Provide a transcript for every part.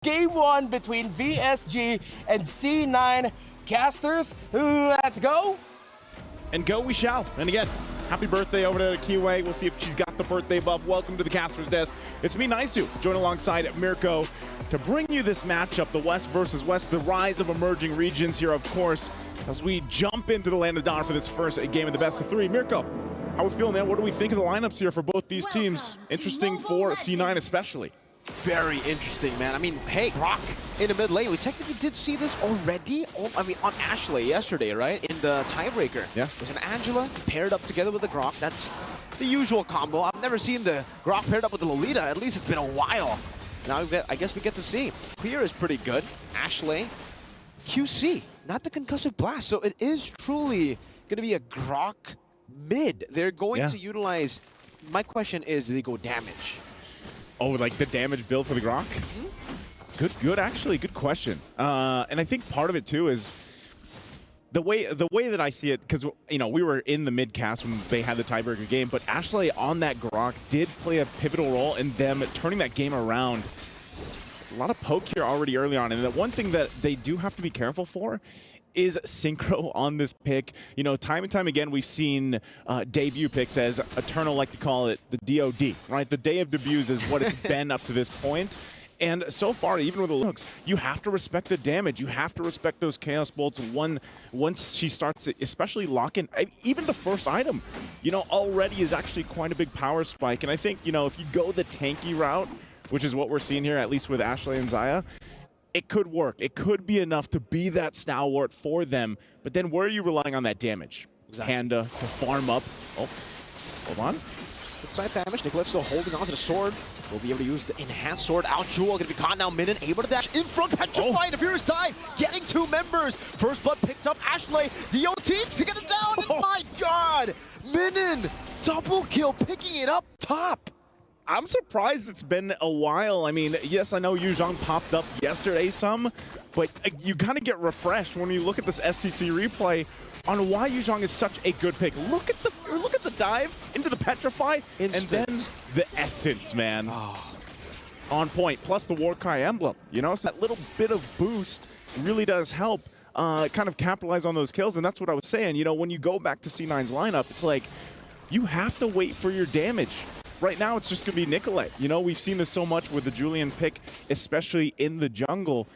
Game 1 between VSG and C9 casters. Let's go. And go we shall. And again, happy birthday over to Kiwi. We'll see if she's got the birthday buff. Welcome to the Caster's Desk. It's me, Naisu, joined alongside Mirko to bring you this matchup, the West versus West, the rise of emerging regions here, of course, as we jump into the Land of Dawn for this first game of the best of three. Mirko, how we feeling, man? What do we think of the lineups here for both these teams? Interesting for C9 especially. Very interesting, man. I mean, hey, Brock in the mid lane. We technically did see this already. I mean, on Ashley yesterday, right? In the tiebreaker. Yeah. There's an Angela paired up together with the Grok. That's the usual combo. I've never seen the Grok paired up with the Lolita. At least it's been a while. Now I guess we get to see. Clear is pretty good. Ashley, QC, not the concussive blast. So it is truly going to be a Grok mid. They're going to utilize. My question is, do they go damage? Oh, like the damage build for the Grok? Good, actually, good question. And I think part of it too is the way that I see it, because you know we were in the mid cast when they had the tiebreaker game, but Ashley on that Grok did play a pivotal role in them turning that game around. A lot of poke here already early on, and the one thing that they do have to be careful for is synchro on this pick. You know, time and time again, we've seen debut picks, as Eternal like to call it, the DOD, right? The day of debuts is what it's been up to this point. And so far, even with the looks, you have to respect the damage. You have to respect those Chaos Bolts once she starts, especially locking. Even the first item, you know, already is actually quite a big power spike. And I think, you know, if you go the tanky route, which is what we're seeing here, at least with Ashley and Xayah, it could work. It could be enough to be that stalwart for them. But then where are you relying on that damage? Exactly. Panda to farm up. Oh, hold on. Good side damage. Nicolette still holding on to the sword. Will be able to use the enhanced sword. Out Jewel going to be caught now. Minin able to dash in front. Petrified. The Furious dive. Getting two members. First blood picked up. Ashley. DOT to get it down. And my God. Minin. Double kill. Picking it up top. I'm surprised it's been a while. I mean, yes, I know Yuzhong popped up yesterday some, but you kind of get refreshed when you look at this STC replay on why Yuzhong is such a good pick. Look at the dive into the Petrify, instant. And then the Essence, man. Oh. On point, plus the Warcry emblem. You know, so that little bit of boost really does help kind of capitalize on those kills, and that's what I was saying. You know, when you go back to C9's lineup, it's like, you have to wait for your damage. Right now, it's just going to be Nicolette. You know, we've seen this so much with the Julian pick, especially in the jungle.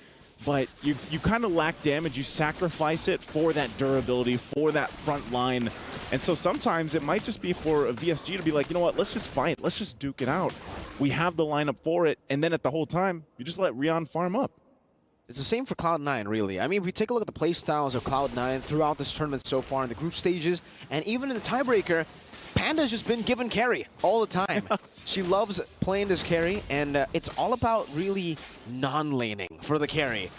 But you kind of lack damage. You sacrifice it for that durability, for that front line. And so sometimes it might just be for a VSG to be like, you know what, let's just fight. Let's just duke it out. We have the lineup for it. And then at the whole time, you just let Rion farm up. It's the same for Cloud9, really. I mean, if we take a look at the playstyles of Cloud9 throughout this tournament so far in the group stages, and even in the tiebreaker, Panda's just been given carry all the time. She loves playing this carry, and it's all about really non-laning for the carry.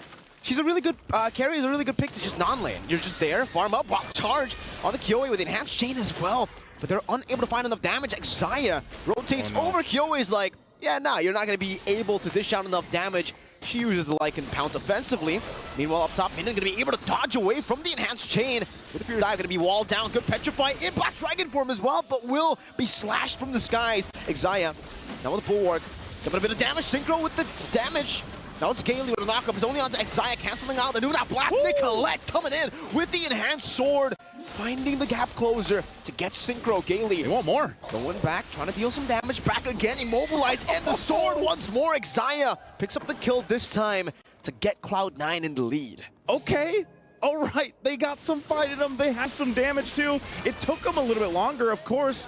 She's a really good, carry is a really good pick to just non-lane. You're just there, farm up, walk charge on the Kyoe with the enhanced chain as well. But they're unable to find enough damage. Xayah rotates over. Kyoe's like, yeah, nah, you're not going to be able to dish out enough damage. She uses the Lycan Pounce offensively. Meanwhile, up top, Minion going to be able to dodge away from the enhanced chain. With the Furious Dive, going to be walled down. Good Petrify in Black Dragon form as well, but will be slashed from the skies. Xayah, now with the Bulwark. Getting a bit of damage. Synchro with the damage. Now it's Gaily with a knockup. It's only on to Xayah, canceling out the Nuna Blast. Woo! Nicolette coming in with the enhanced sword. Finding the gap closer to get Synchro. Gaily. They want more. Going back, trying to deal some damage. Back again, immobilized, and the sword once more. Xayah picks up the kill this time to get Cloud9 in the lead. Okay. All right. They got some fight in them. They have some damage too. It took them a little bit longer, of course,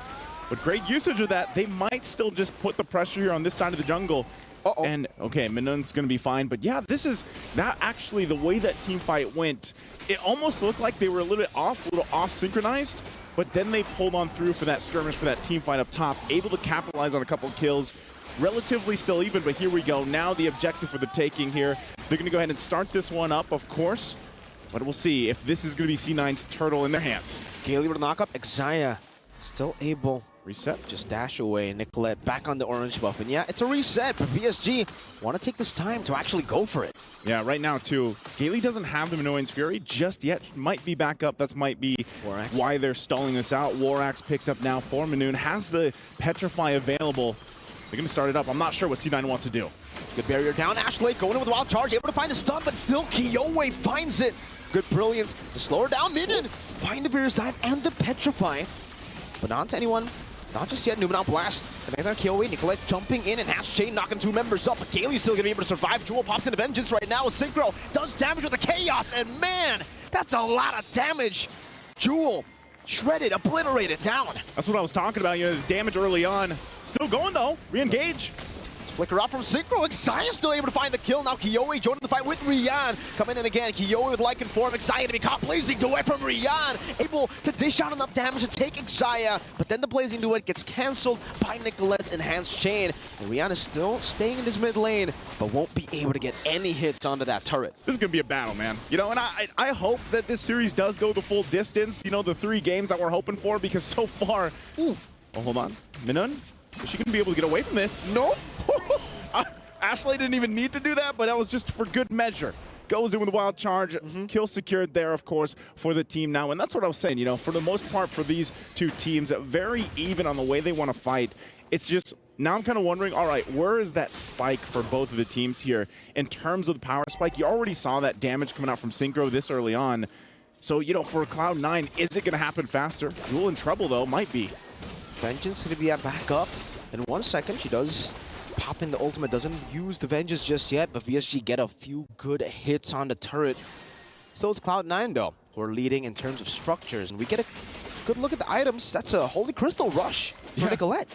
but great usage of that. They might still just put the pressure here on this side of the jungle. And, okay, Minun's going to be fine. But, yeah, this is not actually the way that team fight went. It almost looked like they were a little bit off-synchronized. But then they pulled on through for that skirmish, for that team fight up top. Able to capitalize on a couple of kills. Relatively still even, but here we go. Now the objective for the taking here. They're going to go ahead and start this one up, of course. But we'll see if this is going to be C9's turtle in their hands. Gaily with a knockup. Xayah still able. Reset. Just dash away. Nicolette back on the orange buff. And yeah, it's a reset, but VSG want to take this time to actually go for it. Yeah, right now, too. Gaily doesn't have the Minoan's Fury just yet. Might be back up. That might be why they're stalling this out. Warax picked up now for Minoon. Has the Petrify available. They're going to start it up. I'm not sure what C9 wants to do. Good barrier down. Ashley going in with a wild charge, able to find the stun, but still Kiyoi finds it. Good brilliance to slow her down. Minion find the Veer's dive and the petrify, but not to anyone. Not just yet. Numenal blast. And then Kiyoi, Nicolette jumping in and Hash Chain knocking 2 members up. But Kaylee's still gonna be able to survive. Jewel pops into Vengeance right now. Synchro does damage with the Chaos, and man, that's a lot of damage. Jewel shredded, obliterated down. That's what I was talking about. You know, the damage early on. Still going though. Re-engage. Flicker out from Synchro. Xayah still able to find the kill. Now Kiyoi joining the fight with Rian. Coming in again. Kiyoi with Lycan form. Xayah to be caught. Blazing Duet from Rian. Able to dish out enough damage to take Xayah. But then the Blazing Duet gets cancelled by Nicolette's Enhanced Chain. And Rian is still staying in his mid lane, but won't be able to get any hits onto that turret. This is going to be a battle, man. You know, and I hope that this series does go the full distance. You know, the 3 games that we're hoping for, because so far... Ooh. Oh, hold on. Minun? Is she going to be able to get away from this? Nope. Ashley didn't even need to do that, but that was just for good measure. Goes in with a wild charge, kill secured there, of course, for the team now. And that's what I was saying, you know, for the most part, for these 2 teams, very even on the way they want to fight. It's just, now I'm kind of wondering, all right, where is that spike for both of the teams here in terms of the power spike? You already saw that damage coming out from Synchro this early on. So, you know, for Cloud9, is it going to happen faster? Jewel in trouble, though, might be. Vengeance going to be back up in 1 second. She does pop in the ultimate, doesn't use the Vengeance just yet, but VSG get a few good hits on the turret. So it's Cloud9 though, who are leading in terms of structures, and we get a good look at the items. That's a Holy Crystal Rush for Nicolette.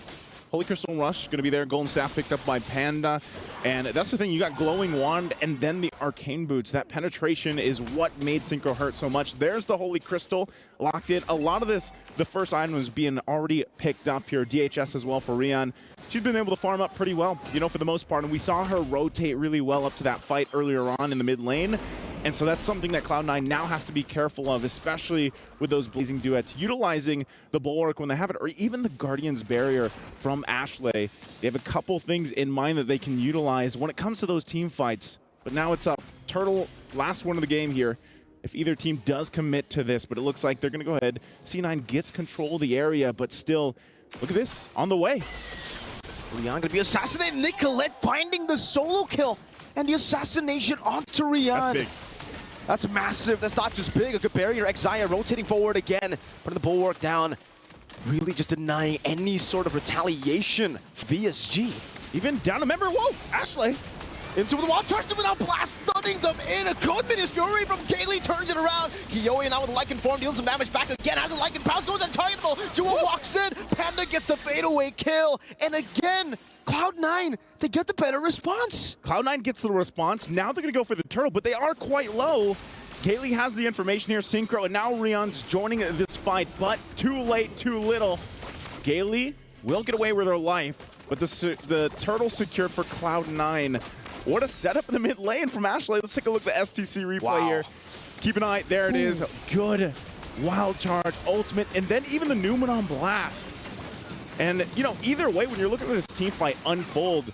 Holy Crystal Rush going to be there. Golden Staff picked up by Panda. And that's the thing. You got Glowing Wand and then the Arcane Boots. That penetration is what made Synchro hurt so much. There's the Holy Crystal locked in. A lot of this, the first item was being already picked up here. DHS as well for Rian. She's been able to farm up pretty well, you know, for the most part. And we saw her rotate really well up to that fight earlier on in the mid lane. And so that's something that Cloud9 now has to be careful of, especially with those Blazing Duets. Utilizing the Bulwark when they have it, or even the Guardian's Barrier from Ashley. They have a couple things in mind that they can utilize when it comes to those team fights. But now it's up. Turtle, last one of the game here. If either team does commit to this, but it looks like they're going to go ahead. C9 gets control of the area, but still, look at this, on the way. Rian going to be assassinated. Nicolette finding the solo kill, and the assassination onto Rian. That's big. That's massive. That's not just big. A good barrier. Xayah rotating forward again, putting the Bulwark down. Really just denying any sort of retaliation. VSG. Even down a member. Whoa, Ashley. Into the wall, charged them without blast, stunning them in. A good Minions Fury from Kaylee turns it around. Kiyoi now with Lycan form, deals some damage back again. Has a Lycan pounce, goes untargetable. Jewel walks in. Panda gets the fadeaway kill. And again, Cloud9, they get the better response. Cloud9 gets the response. Now they're going to go for the turtle, but they are quite low. Kaylee has the information here, Synchro, and now Rian's joining this fight, but too late, too little. Kaylee will get away with her life, but the turtle secured for Cloud9. What a setup in the mid lane from Ashley. Let's take a look at the STC replay here. Keep an eye. There it is. Good wild charge, ultimate, and then even the Numenal blast. And, you know, either way, when you're looking at this team fight unfold,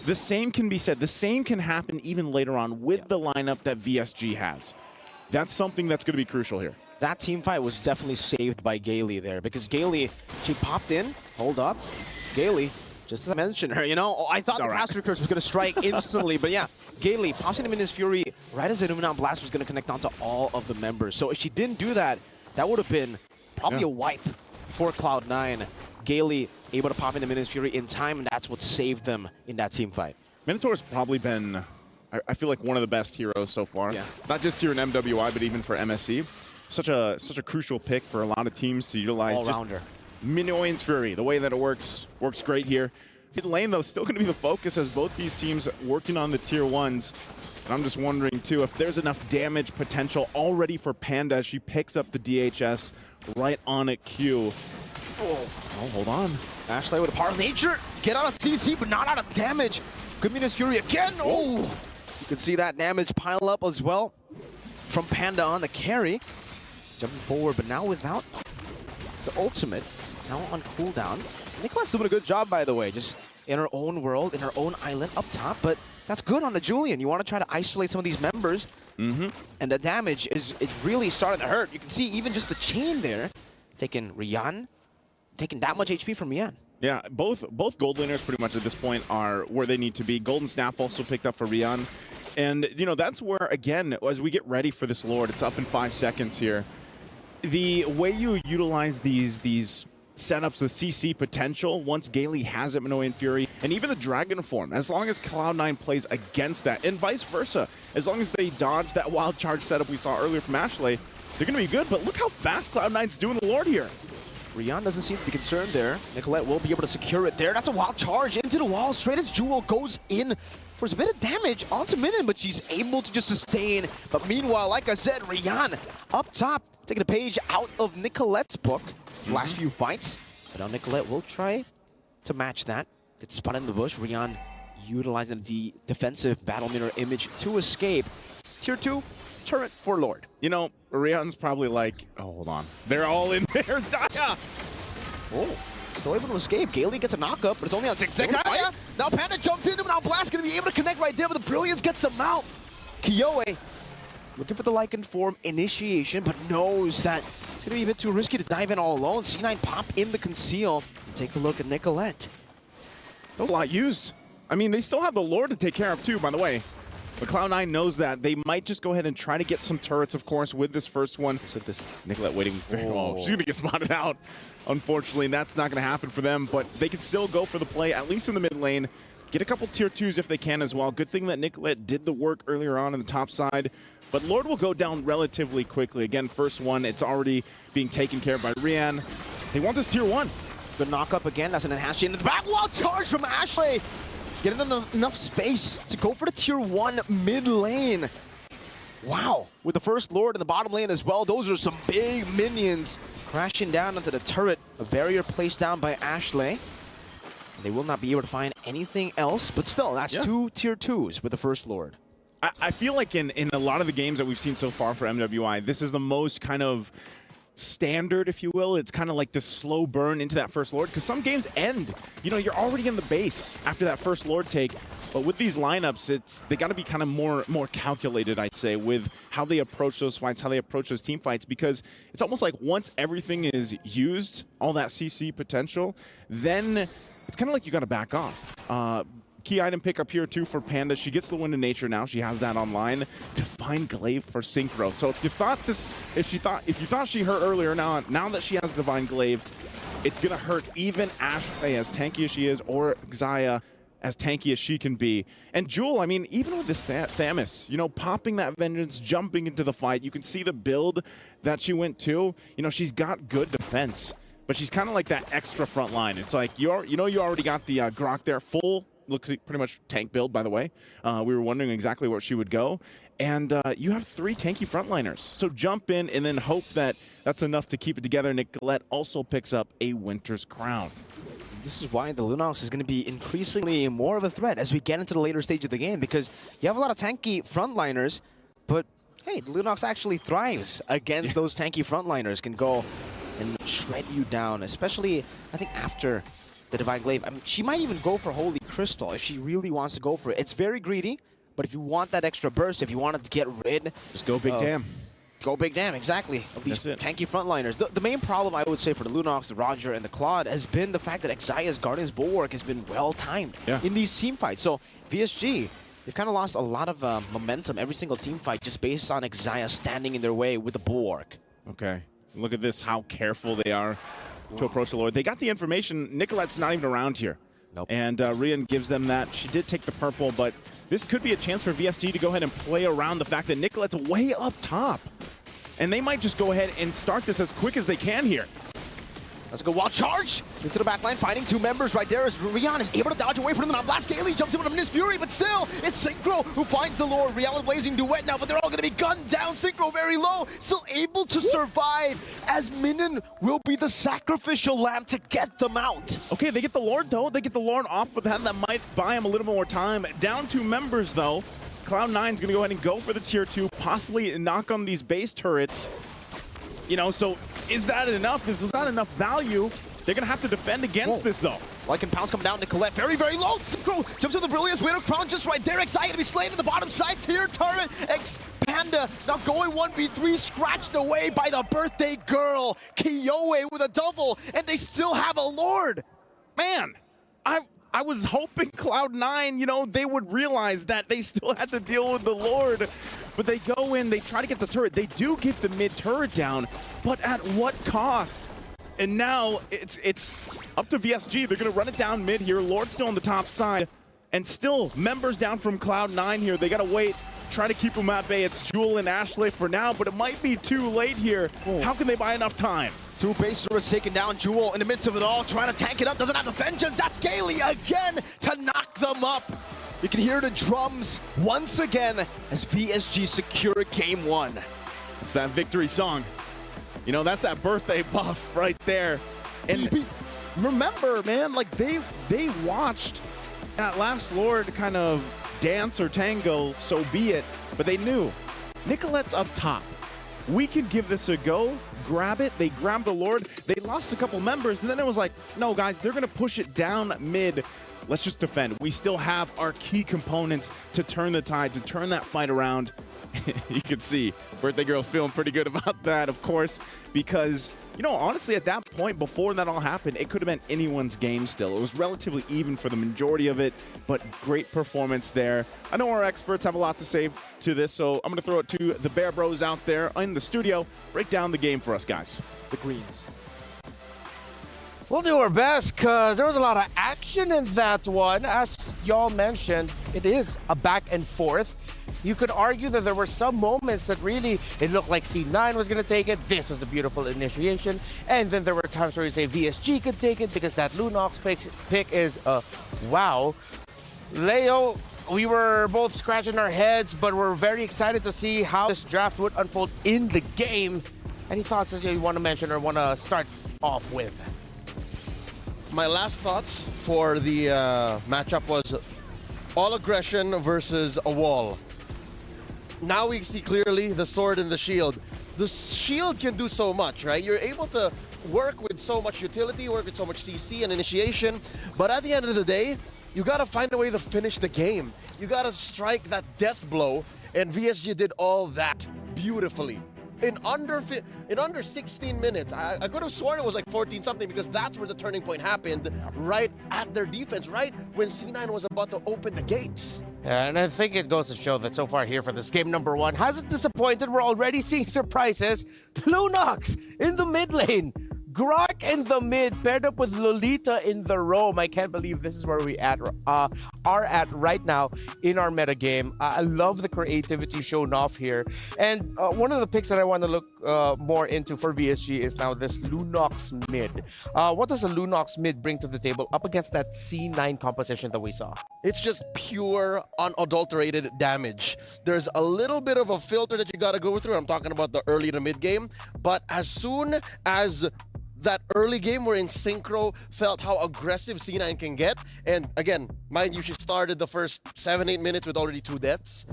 the same can be said. The same can happen even later on with the lineup that VSG has. That's something that's going to be crucial here. That team fight was definitely saved by Kaylee there, because Kaylee, she popped in. Hold up. Kaylee, just as I mentioned her, you know, I thought the Caster Curse was going to strike instantly, but yeah, Kaylee pops into Minions Fury right as the Numenal Blast was going to connect onto all of the members. So if she didn't do that, that would have been probably a wipe for Cloud9. Kaylee able to pop into Minions Fury in time, and that's what saved them in that team fight. Minotaur's probably been, I feel like, one of the best heroes so far. Yeah. Not just here in MWI, but even for MSC. Such a crucial pick for a lot of teams to utilize. All-rounder. Minions Fury, the way that it works great here. Mid lane, though, still going to be the focus as both these teams working on the tier 1s. And I'm just wondering, too, if there's enough damage potential already for Panda as she picks up the DHS right on a Q. Oh, hold on. Ashley with a power of nature. Get out of CC, but not out of damage. Good Minions Fury again. Oh, you can see that damage pile up as well from Panda on the carry. Jumping forward, but now without the ultimate. Now on cooldown. Nicolette's doing a good job, by the way. Just in her own world, in her own island up top. But that's good on the Julian. You want to try to isolate some of these members. And the damage is really starting to hurt. You can see even just the chain there. Taking Rian. Taking that much HP from Rian. Yeah, both gold laners pretty much at this point are where they need to be. Golden Snap also picked up for Rian. And, you know, that's where, again, as we get ready for this Lord, it's up in 5 seconds here. The way you utilize these setups with CC potential, once Gailey has it, MWI and Fury, and even the Dragon form, as long as Cloud9 plays against that, and vice versa, as long as they dodge that wild charge setup we saw earlier from Ashley, they're going to be good. But look how fast Cloud9's doing the Lord here. Rian doesn't seem to be concerned there. Nicolette will be able to secure it there. That's a wild charge into the wall, straight as Jewel goes in for a bit of damage onto Minion, but she's able to just sustain. But meanwhile, like I said, Rian up top, taking a page out of Nicolette's book. Last few fights, but now Nicolette will try to match that. Gets spun in the bush. Rian utilizing the defensive battle mirror image to escape. Tier 2 turret for Lord. You know, Rian's probably like, oh, hold on. They're all in there, Zaya! Oh, still able to escape. Gailey gets a knockup, but it's only on 6 seconds. Now Panda jumps into him. Now Blast going to be able to connect right there, but the Brilliance gets him out. Kiyoe looking for the Lycan form initiation, but knows that it's going to be a bit too risky to dive in all alone. C9 pop in the conceal. And take a look at Nicolette. That was a lot used. I mean, they still have the Lord to take care of too, by the way. But Cloud9 knows that. They might just go ahead and try to get some turrets, of course, with this first one. Look at this. Nicolette waiting. Oh, she's going to get spotted out. Unfortunately, that's not going to happen for them, but they can still go for the play, at least in the mid lane. Get a couple tier 2s if they can as well. Good thing that Nicolette did the work earlier on the top side. But Lord will go down relatively quickly. Again, first one, it's already being taken care of by Rian. They want this tier 1. Good knock up again. That's an enhanced chain in the back. Wall charge from Ashley. Getting them enough space to go for the tier 1 mid lane. Wow. With the first Lord in the bottom lane as well, those are some big minions crashing down into the turret. A barrier placed down by Ashley. They will not be able to find anything else, but still, that's 2 tier 2s with the first Lord. I feel like in a lot of the games that we've seen so far for MWI, this is the most kind of standard, if you will. It's kind of like this slow burn into that first Lord, because some games end. You know, you're already in the base after that first Lord take. But with these lineups, they got to be kind of more calculated, I'd say, with how they approach those fights, how they approach those team fights, because it's almost like once everything is used, all that CC potential, then it's kind of like you got to back off. Key item pickup here too for Panda. She gets the Wind of Nature now. She has that online. Divine Glaive for Synchro. So if you thought she hurt earlier, now that she has Divine Glaive, it's gonna hurt even Ashley, as tanky as she is, or Xayah, as tanky as she can be. And Jewel, I mean, even with this Thamus, you know, popping that Vengeance, jumping into the fight, you can see the build that she went to. You know, she's got good defense, but she's kind of like that extra front line. It's like, you already got the Grok there, full, looks like pretty much tank build, by the way. We were wondering exactly where she would go. And you have 3 tanky frontliners. So jump in and then hope that that's enough to keep it together. Nicolette also picks up a Winter's Crown. This is why the Lunox is going to be increasingly more of a threat as we get into the later stage of the game, because you have a lot of tanky frontliners, but hey, the Lunox actually thrives against those tanky frontliners, can go and shred you down, especially, I think, after the Divine Glaive. I mean, she might even go for Holy Crystal if she really wants to go for it. It's very greedy, but if you want that extra burst, if you wanted to get rid... Just go Big Damn. Go Big Damn, exactly, of these tanky frontliners. The main problem, I would say, for the Lunox, the Roger, and the Claude has been the fact that Xayah's Guardian's Bulwark has been well-timed in these team fights. So VSG, they've kind of lost a lot of momentum every single team fight just based on Xayah standing in their way with the Bulwark. Okay. Look at this, how careful they are to approach the Lord. They got the information. Nicolette's not even around here. Nope. And Rian gives them that. She did take the purple, but this could be a chance for VSG to go ahead and play around the fact that Nicolette's way up top. And they might just go ahead and start this as quick as they can here. Let's go wild charge into the back line, finding 2 members right there as Rian is able to dodge away from them. Blast Gailey jumps in with a Miss Fury, but still, it's Synchro who finds the Lord. Rian with Blazing Duet now, but they're all going to be gunned down. Synchro very low, still able to survive as Minion will be the sacrificial lamb to get them out. Okay, they get the Lord though. They get the Lord off with that. That might buy him a little more time. Down 2 members though. Cloud9's going to go ahead and go for the tier 2, possibly knock on these base turrets. You know, so is that enough? Is that enough value? They're going to have to defend against this, though. Lycan Pounce coming down. Nicolette very, very low. Synchro jumps with the Brilliance. Winter Crown just right there. Xayah to be slain in the bottom side. Tier turret. Panda now going 1v3, scratched away by the birthday girl. Kiyoe with a double, and they still have a Lord. man, I was hoping Cloud9, you know, they would realize that they still had to deal with the Lord. But they go in, they try to get the turret. They do get the mid turret down, but at what cost? And now it's up to VSG. They're going to run it down mid here. Lord's still on the top side. And still, members down from Cloud9 here. They got to wait, try to keep them at bay. It's Jewel and Ashley for now, but it might be too late here. Oh. How can they buy enough time? Two base turrets taking down Jewel in the midst of it all, trying to tank it up. Doesn't have the vengeance. That's Gailey again to knock them up. You can hear the drums once again as VSG secure game one. It's that victory song. You know, that's that birthday buff right there. And remember, man, like they watched that last Lord kind of dance or tango, so be it. But they knew Nicolette's up top. We can give this a go, grab it. They grabbed the Lord. They lost a couple members, and then it was like, no, guys, they're going to push it down mid. Let's just defend. We still have our key components to turn the tide, to turn that fight around. You can see Birthday Girl feeling pretty good about that, of course, because, you know, honestly, at that point, before that all happened, it could have been anyone's game still. It was relatively even for the majority of it, but great performance there. I know our experts have a lot to say to this, so I'm going to throw it to the Bear Bros out there in the studio. Break down the game for us, guys. The Greens. We'll do our best because there was a lot of action in that one. As y'all mentioned, it is a back and forth. You could argue that there were some moments that really, it looked like C9 was going to take it. This was a beautiful initiation. And then there were times where you say VSG could take it because that Lunox pick is, wow. Leo, we were both scratching our heads, but we're very excited to see how this draft would unfold in the game. Any thoughts that you want to mention or want to start off with? My last thoughts for the matchup was all aggression versus a wall. Now we see clearly the sword and the shield. The shield can do so much, right? You're able to work with so much utility, work with so much CC and initiation, but at the end of the day, you gotta find a way to finish the game. You gotta strike that death blow, and VSG did all that beautifully. In under 16 minutes. I could have sworn it was like 14 something because that's where the turning point happened, right at their defense, right when C9 was about to open the gates. And I think it goes to show that so far here for this game number one hasn't disappointed. We're already seeing surprises. Lunox in the mid lane. Grok in the mid, paired up with Lolita in the roam. I can't believe this is where we are at right now in our meta game. I love the creativity shown off here. And one of the picks that I want to look more into for VSG is now this Lunox mid. What does a Lunox mid bring to the table up against that C9 composition that we saw? It's just pure, unadulterated damage. There's a little bit of a filter that you gotta go through. I'm talking about the early to mid game. But as soon as that early game wherein Synchro felt how aggressive C9 can get, and again, mind you, she started the first 7-8 minutes with already 2 deaths.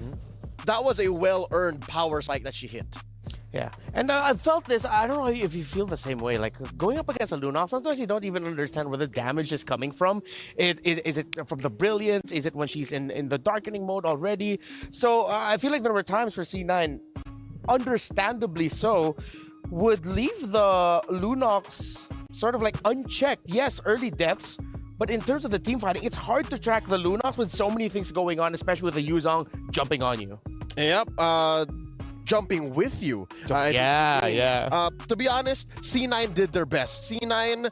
That was a well-earned power spike that she hit. Yeah, and I felt this, I don't know if you feel the same way, like going up against a Lunox, sometimes you don't even understand where the damage is coming from. Is it from the brilliance? Is it when she's in the darkening mode already? So I feel like there were times where C9, understandably so, would leave the Lunox sort of like unchecked. Yes, early deaths, but in terms of the team fighting, it's hard to track the Lunox with so many things going on, especially with the Yuzong jumping on you. Yep, jumping with you. Yeah. To be honest, C9 did their best. C9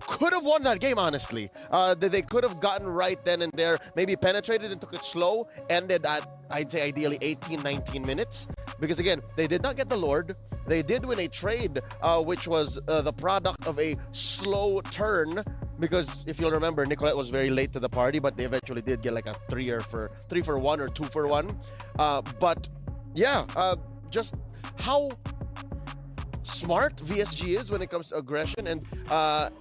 could have won that game, honestly. They could have gotten right then and there, maybe penetrated and took it slow, ended at, I'd say, ideally 18, 19 minutes. Because again, they did not get the Lord. They did win a trade, which was the product of a slow turn. Because if you'll remember, Nicolette was very late to the party, but they eventually did get like a 3 for 1 or 2 for 1. But yeah, just how smart VSG is when it comes to aggression and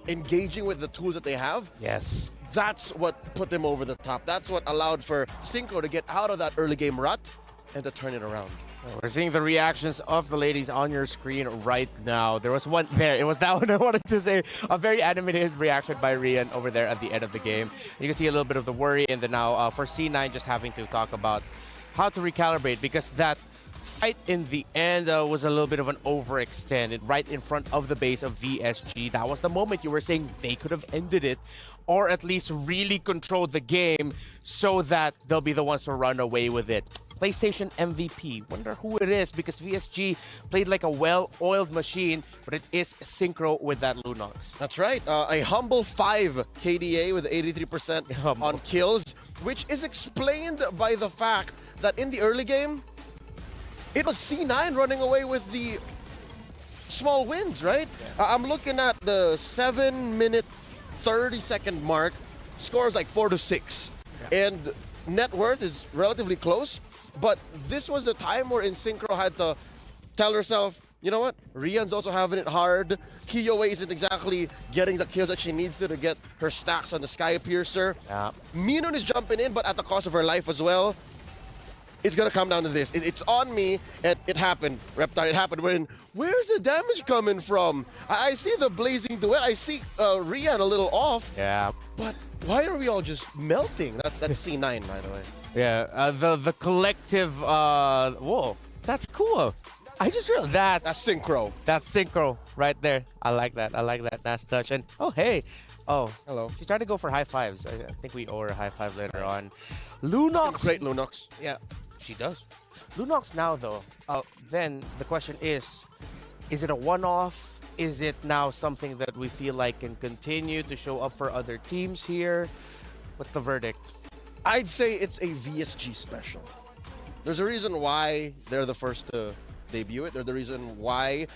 engaging with the tools that they have. Yes. That's what put them over the top. That's what allowed for Synchro to get out of that early game rut and to turn it around. We're seeing the reactions of the ladies on your screen right now. There was one there. It was that one I wanted to say. A very animated reaction by Rian over there at the end of the game. You can see a little bit of the worry, and then now for C9 just having to talk about how to recalibrate, because that Fight in the end was a little bit of an overextended right in front of the base of VSG. That was the moment you were saying they could have ended it or at least really controlled the game so that they'll be the ones to run away with it. PlayStation MVP. Wonder who it is because VSG played like a well-oiled machine, but it is synchro with that Lunox. That's right. A humble 5 KDA with 83% on kills, which is explained by the fact that in the early game, it was C9 running away with the small wins, right? Yeah. I'm looking at the 7-minute, 30-second mark. Score is like 4-6. Yeah. And net worth is relatively close. But this was a time where Synchro had to tell herself, you know what? Rian's also having it hard. Kiyoi isn't exactly getting the kills that she needs to get her stacks on the Sky Piercer. Yeah. Minun is jumping in, but at the cost of her life as well. It's going to come down to this. It's on me, and it happened. Reptile, it happened when, where's the damage coming from? I see the blazing duet. I see Rian a little off. Yeah. But why are we all just melting? That's C9, by the way. Yeah, the collective, whoa, that's cool. I just realized that's synchro. That's synchro right there. I like that. I like that. Nice touch. And oh, hey. Oh, hello. She tried to go for high fives. I think we owe her a high five later on. Lunox. Great Lunox. Yeah, she does. Lunox now, though, then the question is it a one-off? Is it now something that we feel like can continue to show up for other teams here? What's the verdict? I'd say it's a VSG special. There's a reason why they're the first to debut it. They're the reason why,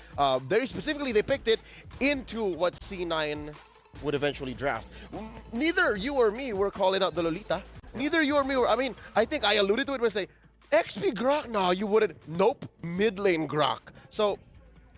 very specifically, they picked it into what C9 would eventually draft. Neither you or me were calling out the Lolita. Neither you or me were, I think I alluded to it when I say, XP Grok? No, you wouldn't. Nope, mid lane Grok. So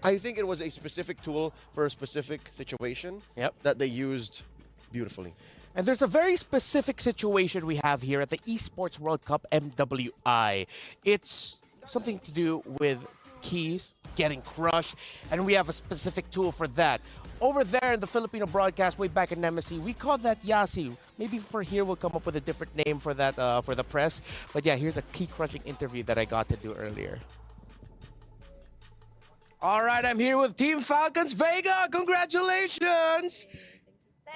I think it was a specific tool for a specific situation that they used beautifully. And there's a very specific situation we have here at the Esports World Cup MWI. It's something to do with keys getting crushed, and we have a specific tool for that. Over there in the Filipino broadcast, way back in MSC, we call that Yasi. Maybe for here we'll come up with a different name for that for the press. But yeah, here's a key crushing interview that I got to do earlier. All right, I'm here with Team Falcons Vega. Congratulations!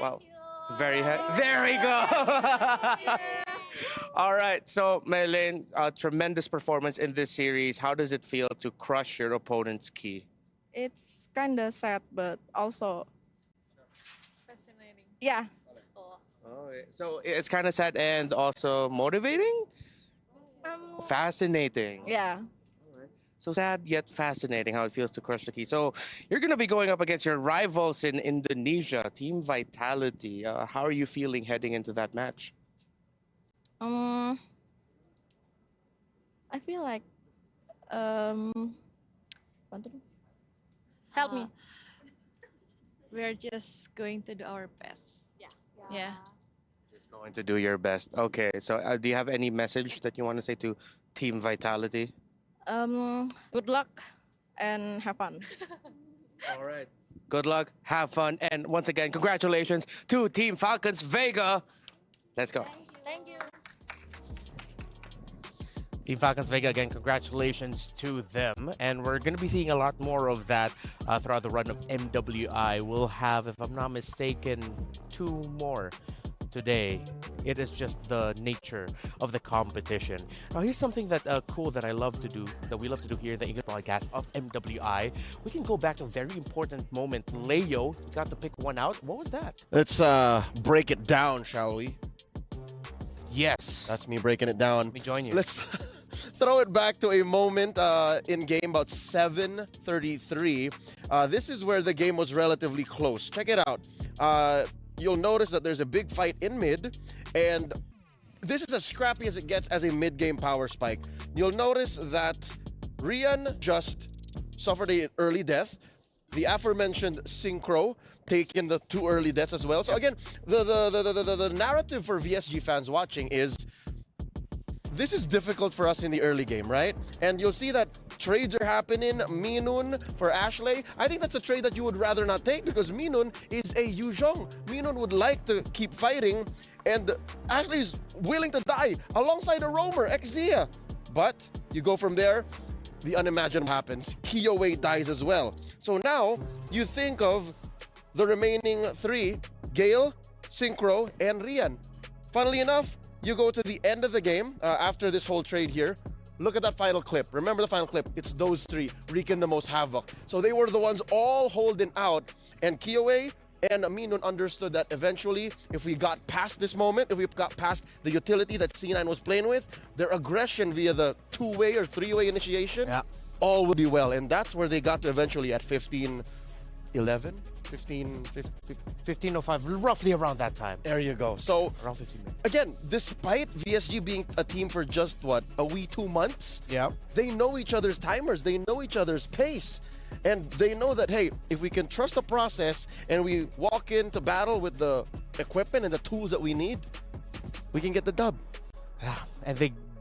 Wow. Very there we go. All right, so Maylene, tremendous performance in this series. How does it feel to crush your opponent's key? It's kind of sad, but also fascinating. Yeah. Oh, so it's kind of sad and also motivating? Fascinating. Yeah. So sad yet fascinating how it feels to crush the key. So you're going to be going up against your rivals in Indonesia, Team Vitality. How are you feeling heading into that match? I feel like help me. We're just going to do our best. Yeah. Just going to do your best. Okay, so do you have any message that you want to say to Team Vitality? Good luck and have fun. All right. Good luck, have fun, and once again, congratulations to Team Falcons Vega. Let's go. Thank you. Team Falcons Vega, again, congratulations to them. And we're going to be seeing a lot more of that throughout the run of MWI. We'll have, if I'm not mistaken, 2 more today. It is just the nature of the competition. Now, here's something that cool that I love to do, that we love to do here in the English broadcast of MWI. We can go back to a very important moment. Leo got to pick one out. What was that? Let's break it down, shall we? Yes. That's me breaking it down. Let me join you. Let's throw it back to a moment in game about 7:33. This is where the game was relatively close. Check it out. You'll notice that there's a big fight in mid, and this is as scrappy as it gets as a mid-game power spike. You'll notice that Rian just suffered an early death. The aforementioned Synchro taking the 2 early deaths as well. So again, the narrative for VSG fans watching is this is difficult for us in the early game, right? And you'll see that trades are happening. Minun for Ashley. I think that's a trade that you would rather not take because Minun is a Yuzhong. Minun would like to keep fighting, and Ashley is willing to die alongside a roamer, Exia. But you go from there. the unimaginable happens. Kiyoway dies as well. So now you think of the remaining three, Gale, Synchro, and Rian. Funnily enough, you go to the end of the game after this whole trade here. Look at that final clip. Remember the final clip? It's those three wreaking the most havoc. So they were the ones all holding out. And Kiyoway and Aminun understood that eventually, if we got past this moment, if we got past the utility that C9 was playing with, their aggression via the two-way or three-way initiation, all would be well. And that's where they got to eventually at 15-11, 15:05, roughly around that time. There you go. So Around 15 minutes. again, despite VSG being a team for just what, a wee 2 months, they know each other's timers, they know each other's pace, and they know that, hey, if we can trust the process and we walk into battle with the equipment and the tools that we need, we can get the dub. And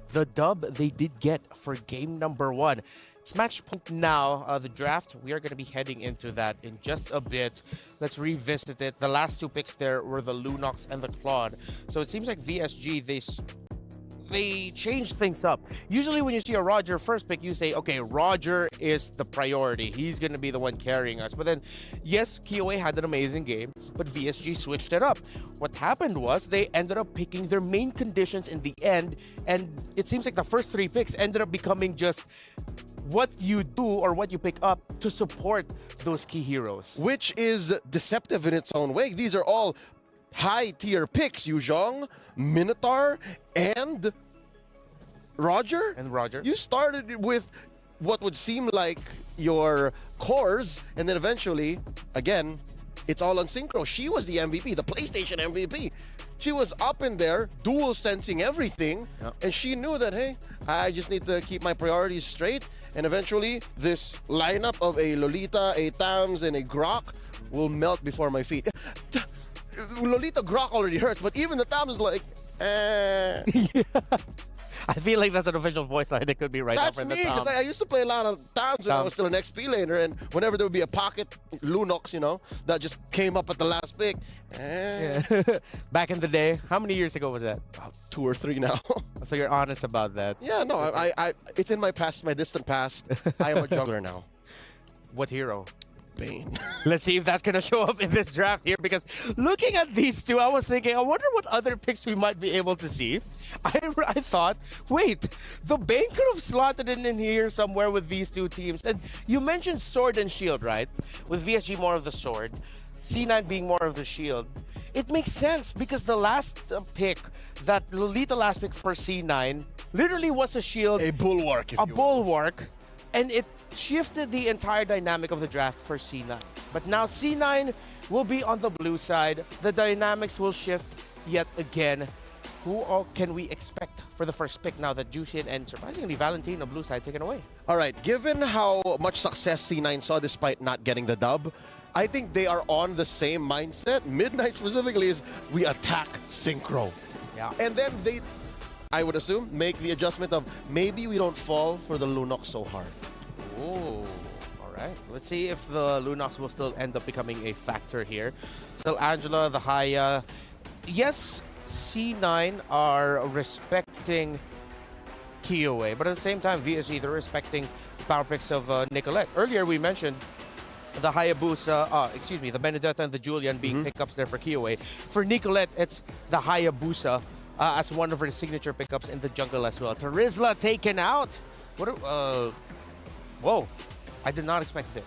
the dub they did get for game number 1. It's match point now, the draft. We are going to be heading into that in just a bit. Let's revisit it. The last 2 picks there were the Lunox and the Claude. So it seems like VSG, they changed things up. Usually when you see a Roger first pick, you say, okay, Roger is the priority. He's going to be the one carrying us. But then, yes, Kiyoway had an amazing game, but VSG switched it up. What happened was they ended up picking their main conditions in the end, and it seems like the first 3 picks ended up becoming just what you do or what you pick up to support those key heroes. Which is deceptive in its own way. These are all high-tier picks. Yuzhong, Minotaur, and Roger. You started with what would seem like your cores, and then eventually, again, it's all on Synchro. She was the MVP, the PlayStation MVP. She was up in there, dual sensing everything, and she knew that, hey, I just need to keep my priorities straight, and eventually this lineup of a Lolita, a Tams, and a Grok will melt before my feet. Lolita Grok already hurts, but even the Tams is like, I feel like that's an official voice line. It could be right That's up in the me, top. because I used to play a lot of Tams when I was still an XP laner, and whenever there would be a pocket Lunox, that just came up at the last pick. Back in the day, how many years ago was that? About 2 or 3 now. So you're honest about that. Yeah, no, I it's in my past, my distant past. I am a jungler now. What hero? Bane. Let's see if that's going to show up in this draft here, because looking at these two, I was thinking, I wonder what other picks we might be able to see. I thought, wait, the Bane could have slotted in here somewhere with these two teams. And you mentioned Sword and Shield, right? With VSG more of the Sword, C9 being more of the Shield. It makes sense because the last pick, that Lolita last pick for C9, literally was a shield. A bulwark, if you will. Bulwark. And it shifted the entire dynamic of the draft for C9. But now C9 will be on the blue side. The dynamics will shift yet again. Who all can we expect for the first pick now that Jushin and surprisingly Valentino blue side taken away? All right, given how much success C9 saw despite not getting the dub, I think they are on the same mindset. Midnight specifically is we attack Synchro. Yeah. And then they, I would assume, make the adjustment of maybe we don't fall for the Lunox so hard. Oh, all right. Let's see if the Lunox will still end up becoming a factor here. Still Angela, the Haya. Yes, C9 are respecting Kiyoway, but at the same time, VSG, they're respecting power picks of Nicolette. Earlier, we mentioned the Hayabusa, the Benedetta and the Julian being pickups there for Kiyoway. For Nicolette, it's the Hayabusa as one of her signature pickups in the jungle as well. Terizla taken out. Whoa, I did not expect this.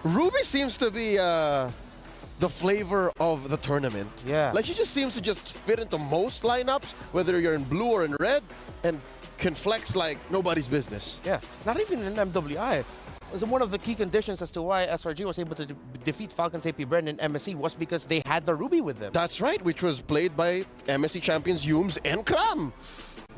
Ruby seems to be the flavor of the tournament. Yeah. Like, she just seems to just fit into most lineups, whether you're in blue or in red, and can flex like nobody's business. Yeah, not even in MWI. It was one of the key conditions as to why SRG was able to defeat Falcons AP Bren in MSC was because they had the Ruby with them. That's right, which was played by MSC champions Yums and Kram.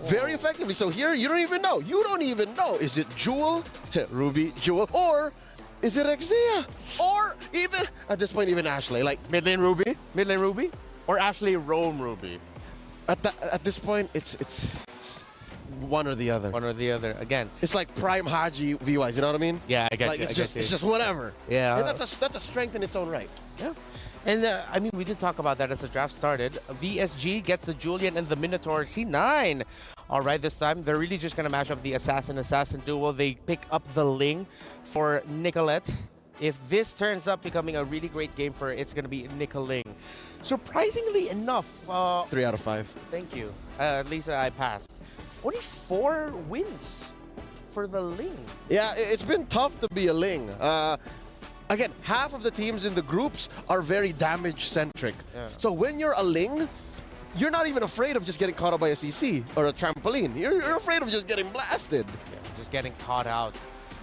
Very effectively. So here, you don't even know. You don't even know. Is it Jewel, Ruby, Jewel, or is it Exia? Or even, at this point, even Ashley. Like, Mid lane Ruby, or Ashley Rome Ruby. At this point, it's one or the other. One or the other. Again. It's like Prime Haji VYs, you know what I mean? Yeah, I get like, you. It's just whatever. Yeah. And that's a strength in its own right. Yeah. And I mean, we did talk about that as the draft started. VSG gets the Julian and the Minotaur. C9 All right, this time they're really just gonna mash up the assassin-assassin duo. They pick up the Ling for Nicolette. If this turns up becoming a really great game for her, it's gonna be Nicoling. Surprisingly enough, 3 out of 5. thank you. At least I passed. Only 4 wins for the Ling. Yeah, it's been tough to be a Ling. Again, half of the teams in the groups are very damage-centric. Yeah. So when you're a Ling, you're not even afraid of just getting caught up by a CC or a trampoline. You're afraid of just getting blasted. Yeah, just getting caught out.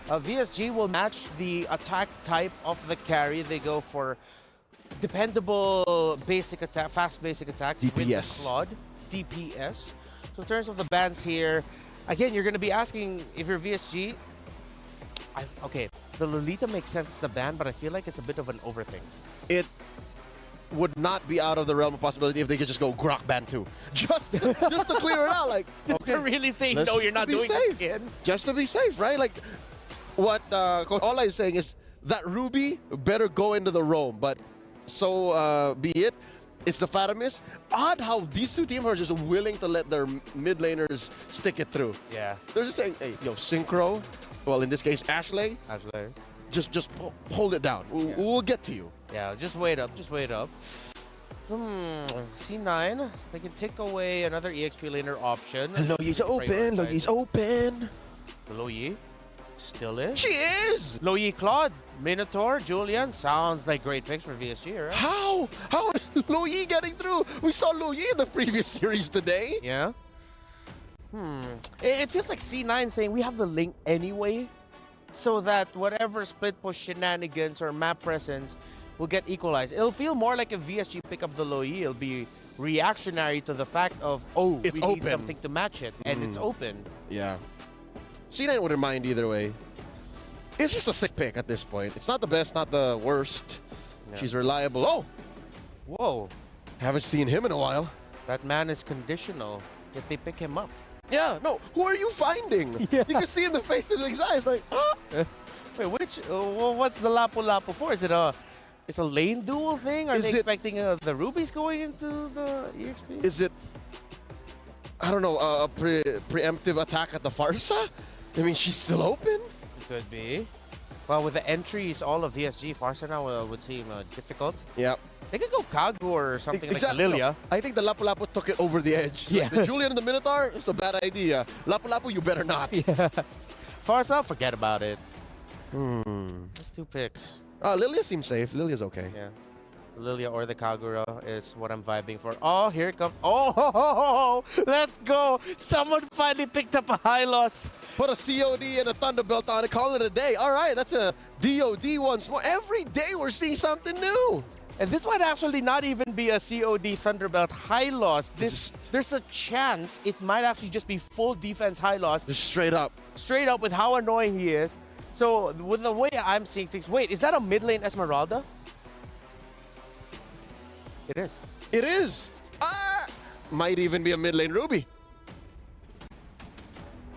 VSG will match the attack type of the carry. They go for dependable basic attack, fast basic attacks with the DPS. Claude, DPS. So in terms of the bans here, again, you're going to be asking if you're VSG. Okay, the Lolita makes sense as a ban, but I feel like it's a bit of an overthink. It would not be out of the realm of possibility if they could just go Grok ban 2. Just to clear it out. Like, Just to really say, let's no, you're just not be doing safe. it again. Just to be safe, right? Like, what Coach Ola is saying is that Ruby better go into the roam, but so be it. It's the Fatamis. Odd how these two teams are just willing to let their mid laners stick it through. Yeah, They're just saying, hey, yo, Synchro, well, in this case, Ashley, actually. just hold it down. We'll get to you. Yeah, just wait up, just wait up. C9, they can take away another EXP laner option. Loyi's open. Loyi's open. Loyi still is. She is. Loyi, Claude, Minotaur, Julian. Sounds like great picks for VSG, right? How is Loyi getting through? We saw Loyi in the previous series today. Yeah. It feels like C9 saying we have the link anyway, so that whatever split push shenanigans or map presence will get equalized. It'll feel more like if VSG pick up the Loyi, it'll be reactionary to the fact of, oh, It's we need open. something to match it, and it's open. Yeah. C9 wouldn't mind either way. It's just a sick pick at this point. It's not the best, not the worst. Yeah. She's reliable. Oh, Whoa, haven't seen him in a while. that man is conditional. Did they pick him up? Yeah, no. Who are you finding? Yeah. You can see in the face of his eyes, like, Wait, which? What's the Lapu-Lapu for? Is it it's a lane duel thing? Are Is they it- expecting the rubies going into the EXP? is it, I don't know, a preemptive attack at the Farsa? I mean, she's still open. It could be. Well, with the entries, all of VSG, Farsa now would seem difficult. Yeah. They could go Kagu or something Exactly. like Lilia. No, I think the Lapu-Lapu took it over the edge. Yeah. Like, the Julian and the Minotaur, it's a bad idea. Lapu-Lapu, you better not. Farsa, forget about it. That's 2 picks. Lilia seems safe. Lilia's okay. Yeah. Lilia or the Kagura is what I'm vibing for. Oh, here it comes. Oh, let's go. Someone finally picked up a high loss. Put a COD and a Thunderbelt on it, call it a day. All right, that's a DOD once more. Every day we're seeing something new. And this might actually not even be a COD Thunderbelt high loss. There's a chance it might actually just be full defense high loss, Just straight up. straight up with how annoying he is. So with the way I'm seeing things, wait, is that a mid lane Esmeralda? It is. It is. Might even be a mid lane Ruby.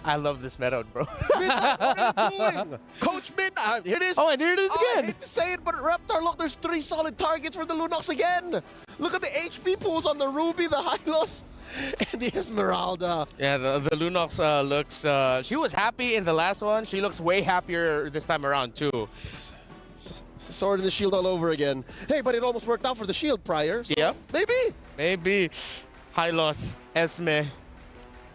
I love this meta, bro. Midnight, what are you doing? Coach Midnight, here it is. Oh, and here it is I again. hate to say it, but Reptar, look, there's 3 solid targets for the Lunox again. Look at the HP pools on the Ruby, the Hylos, and the Esmeralda. Yeah, the Lunox looks. She was happy in the last one. She looks way happier this time around too. Sword and the shield all over again. Hey, but it almost worked out for the shield prior. So Yeah. maybe. High loss. Esme.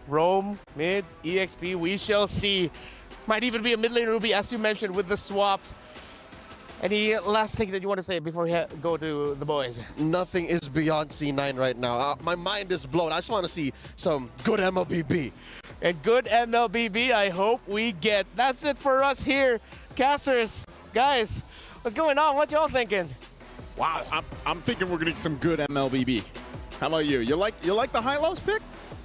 Rome. Mid. EXP. We shall see. Might even be a mid lane Ruby, as you mentioned, with the swaps. Any last thing that you want to say before we go to the boys? Nothing is beyond C9 right now. My mind is blown. I just want to see some good MLBB. And good MLBB, I hope we get. That's it for us here. Casters, guys, what's going on? What y'all thinking? Wow, I'm thinking we're getting some good MLBB. How about you? You like the high-lows pick?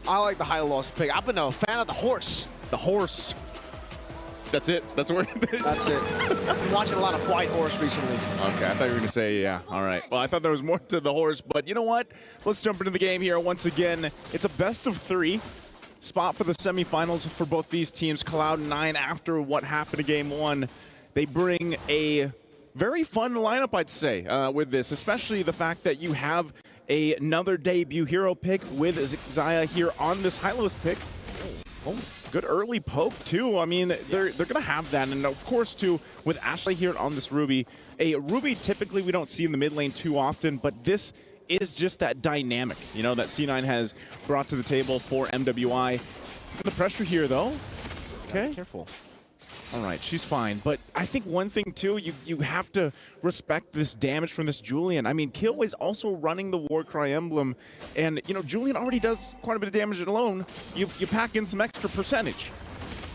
I like the high loss pick. I've been a fan of the horse. The horse. That's it. That's where. That's it. I've been watching a lot of White Horse recently. Okay, I thought you were going to say, yeah. All right. Well, I thought there was more to the horse, but you know what? Let's jump into the game here once again. It's a best of 3 spot for the semifinals for both these teams. Cloud9, after what happened in Game 1, they bring a very fun lineup, I'd say, with this, especially the fact that you have another debut hero pick with Xayah here on this Hylos pick. Oh, good early poke too. I mean, they're gonna have that, and of course too with Ashley here on this Ruby. A Ruby typically we don't see in the mid lane too often, but this is just that dynamic, you know, that C9 has brought to the table for MWI. The pressure here though. Okay, Careful. all right, she's fine. But I think one thing too, you have to respect this damage from this Julian. I mean, Killway's also running the Warcry emblem, and you know, Julian already does quite a bit of damage alone. You pack in some extra percentage.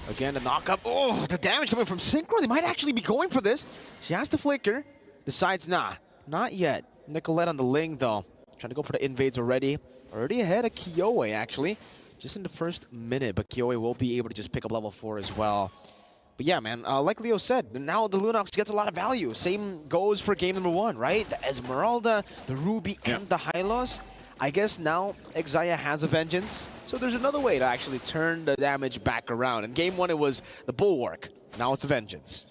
Again, the knock-up. Oh, the damage coming from Synchro. They might actually be going for this. She has to flicker. Decides, nah, not yet. Nicolette on the Ling, though. Trying to go for the invades already. Already ahead of Kiowe, actually. Just in the first minute, but Kiowe will be able to just pick up level 4 as well. But yeah, man, like Leo said, now the Lunox gets a lot of value. Same goes for game number 1, right? The Esmeralda, the Ruby, and the Hylos. I guess now Exaya has a Vengeance, so there's another way to actually turn the damage back around. In game 1, it was the Bulwark. Now it's the Vengeance.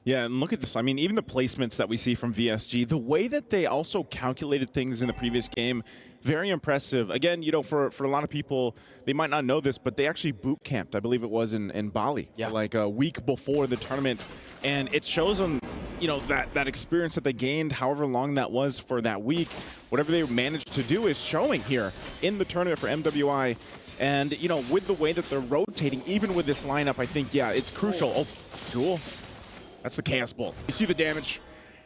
Yeah, and look at this. I mean, even the placements that we see from VSG, the way that they also calculated things in the previous game, very impressive. Again, you know, for a lot of people, they might not know this, but they actually boot camped, I believe it was in Bali, like a week before the tournament. And it shows them, you know, that experience that they gained, however long that was for that week, whatever they managed to do is showing here in the tournament for MWI. And, you know, with the way that they're rotating, even with this lineup, I think, yeah, it's crucial. Oh, Jewel. That's the Chaos Bolt. You see the damage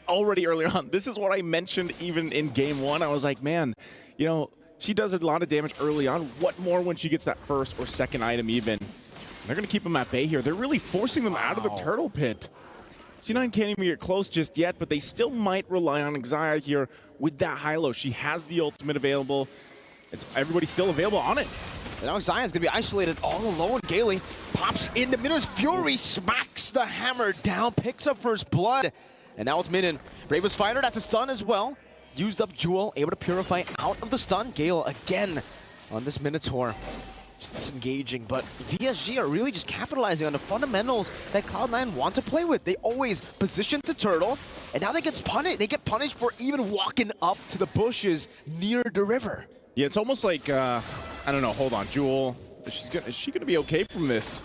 already earlier on. This is what I mentioned even in game 1. I was like, man, you know, she does a lot of damage early on. What more when she gets that first or second item even? They're going to keep them at bay here. They're really forcing them out of the turtle pit. C9 can't even get close just yet, but they still might rely on Exaya here with that high-low. She has the ultimate available. Everybody's still available on it. And now Xayah's gonna be isolated all alone. Gailey pops into Minna's Fury, smacks the hammer down, picks up first blood. And now it's Minnan. Bravest Fighter, that's a stun as well. Used up Jewel, able to purify out of the stun. Gale again on this Minotaur. Just disengaging, but VSG are really just capitalizing on the fundamentals that Cloud9 want to play with. They always position to turtle, and now they get punished for even walking up to the bushes near the river. Yeah, it's almost like, I don't know, hold on, Jewel, is she gonna be okay from this?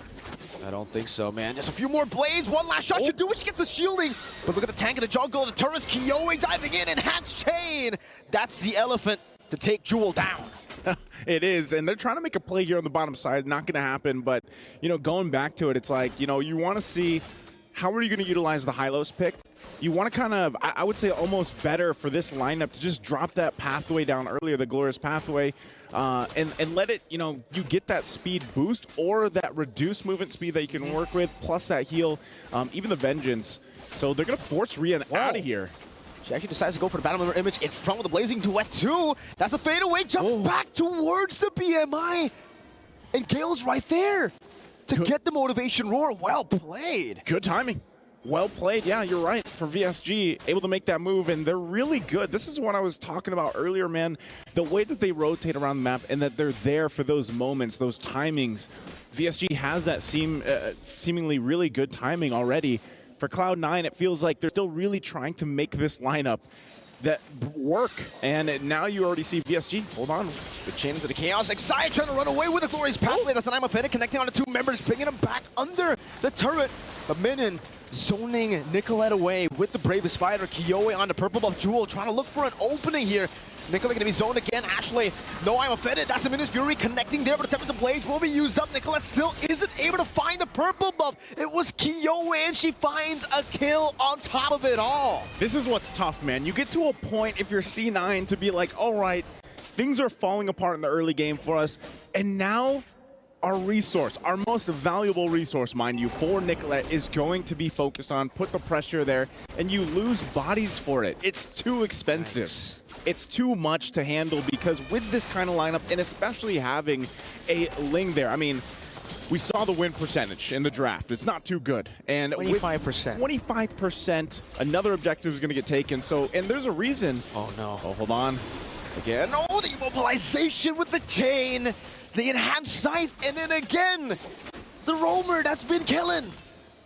I don't think so, man. Just a few more blades, one last shot should do it. She gets the shielding, but look at the tank in the jungle, the turrets, Kiowe diving in, enhanced chain. That's the elephant to take Jewel down. It is, and they're trying to make a play here on the bottom side. Not gonna happen, but, you know, going back to it, it's like, you know, you wanna see how are you gonna utilize the Hylos pick? You want to kind of, I would say almost better for this lineup to just drop that pathway down earlier, the Glorious Pathway, and let it, you know, you get that speed boost or that reduced movement speed that you can work with, plus that heal, even the Vengeance. So they're going to force Rian out of here. She actually decides to go for the Battle Member image in front of the Blazing Duet too. That's the fadeaway, jumps back towards the BMI. And Gale's right there to get the motivation roar. Well played. Good timing. Well played. Yeah, you're right. For VSG, able to make that move, and they're really good. This is what I was talking about earlier, man. The way that they rotate around the map and that they're there for those moments, those timings. VSG has that seemingly really good timing already. For Cloud9, it feels like they're still really trying to make this lineup that work. And now you already see VSG. Hold on. The chain into the chaos. Excited trying to run away with the Glorious Pathway. That's an I'm offended, connecting on the two members, bringing them back under the turret. But Minnan zoning Nicolette away with the Bravest Fighter. Kiowe on the purple buff. Jewel trying to look for an opening here. Nicolette going to be zoned again. Ashley, no, I'm offended. That's a Minna's Fury connecting there, but the Tempest of Blades will be used up. Nicolette still isn't able to find the purple buff. It was Kiowe, and she finds a kill on top of it all. This is what's tough, man. You get to a point if you're C9 to be like, all right, things are falling apart in the early game for us, and now our resource, our most valuable resource, mind you, for Nicolette is going to be focused on, put the pressure there, and you lose bodies for it. It's too expensive. Thanks. It's too much to handle because with this kind of lineup, and especially having a Ling there, I mean, we saw the win percentage in the draft. It's not too good. And 25%. 25%, another objective is going to get taken. So, and there's a reason. Oh, no. Oh, hold on. Again, oh, the immobilization with the chain. The enhanced scythe, and then again, the roamer that's been killing.